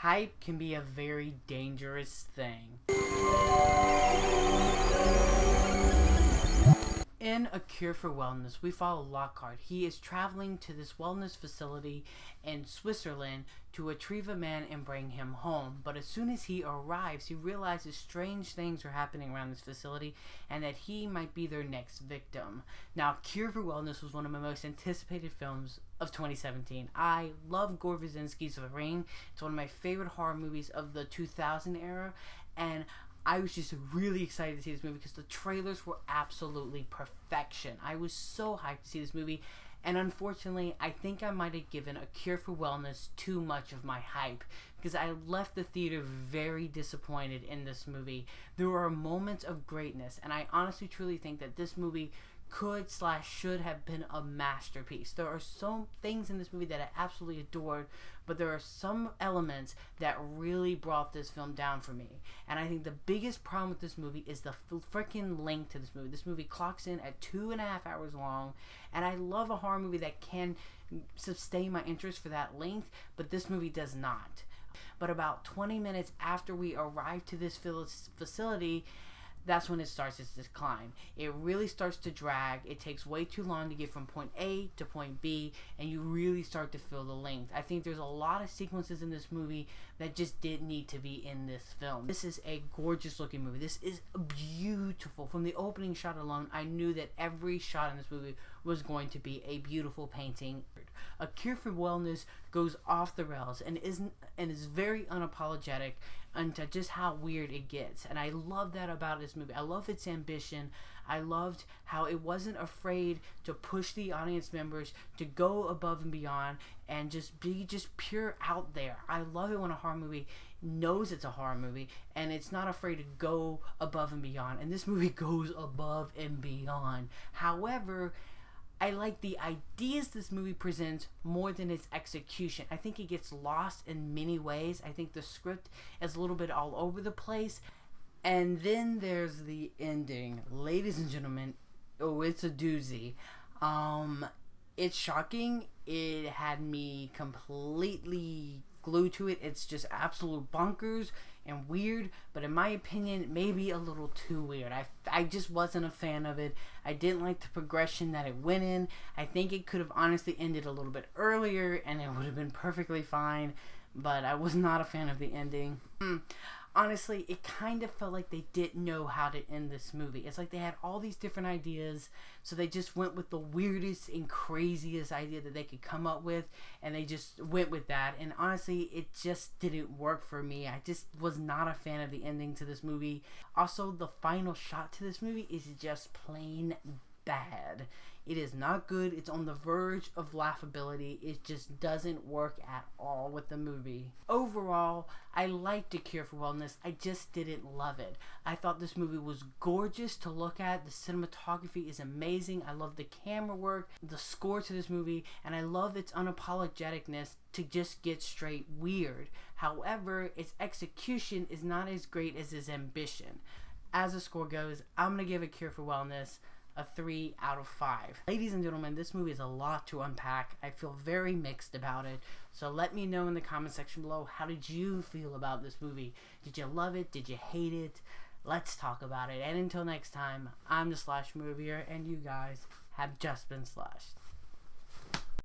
Hype can be a very dangerous thing. In A Cure for Wellness, we follow Lockhart. He is traveling to this wellness facility in Switzerland to retrieve a man and bring him home. But as soon as he arrives, he realizes strange things are happening around this facility and that he might be their next victim. Now, Cure for Wellness was one of my most anticipated films of 2017. I love Gore Verbinski's The Ring. It's one of my favorite horror movies of the 2000 era, and I was just really excited to see this movie because the trailers were absolutely perfection. I was so hyped to see this movie, and unfortunately, I think I might have given A Cure for Wellness too much of my hype because I left the theater very disappointed in this movie. There are moments of greatness, and I honestly truly think that this movie could/should have been a masterpiece. There are some things in this movie that I absolutely adored, but there are some elements that really brought this film down for me. And I think the biggest problem with this movie is the freaking length to this movie. This movie clocks in at 2.5 hours long, and I love a horror movie that can sustain my interest for that length, but this movie does not. But about 20 minutes after we arrive to this facility, that's when it starts its decline. It really starts to drag. It takes way too long to get from point A to point B, and you really start to feel the length. I think there's a lot of sequences in this movie that just didn't need to be in this film. This is a gorgeous looking movie. This is beautiful. From the opening shot alone, I knew that every shot in this movie was going to be a beautiful painting. A Cure for Wellness goes off the rails and is very unapologetic into just how weird it gets, and I love that about this movie. I love its ambition. I loved how it wasn't afraid to push the audience members to go above and beyond and just be just pure out there. I love it when a horror movie knows it's a horror movie and it's not afraid to go above and beyond, and this movie goes above and beyond. However, I like the ideas this movie presents more than its execution. I think it gets lost in many ways. I think the script is a little bit all over the place. And then there's the ending. Ladies and gentlemen, oh, it's a doozy. It's shocking. It had me completely glued to it. It's just absolute bonkers and weird, but in my opinion, maybe a little too weird. I just wasn't a fan of it. I didn't like the progression that it went in. I think it could have honestly ended a little bit earlier and it would have been perfectly fine, but I was not a fan of the ending. Honestly, it kind of felt like they didn't know how to end this movie. It's like they had all these different ideas, so they just went with the weirdest and craziest idea that they could come up with, and they just went with that. And honestly, it just didn't work for me. I just was not a fan of the ending to this movie. Also, the final shot to this movie is just plain bad. It is not good. It's on the verge of laughability. It just doesn't work at all with the movie. Overall, I liked A Cure for Wellness. I just didn't love it. I thought this movie was gorgeous to look at. The cinematography is amazing. I love the camera work, the score to this movie, and I love its unapologeticness to just get straight weird. However, its execution is not as great as its ambition. As the score goes, I'm going to give A Cure for Wellness a 3 out of 5. Ladies and gentlemen, this movie is a lot to unpack. I feel very mixed about it. So let me know in the comment section below, how did you feel about this movie? Did you love it? Did you hate it? Let's talk about it. And until next time, I'm the Slash Movier, and you guys have just been slashed.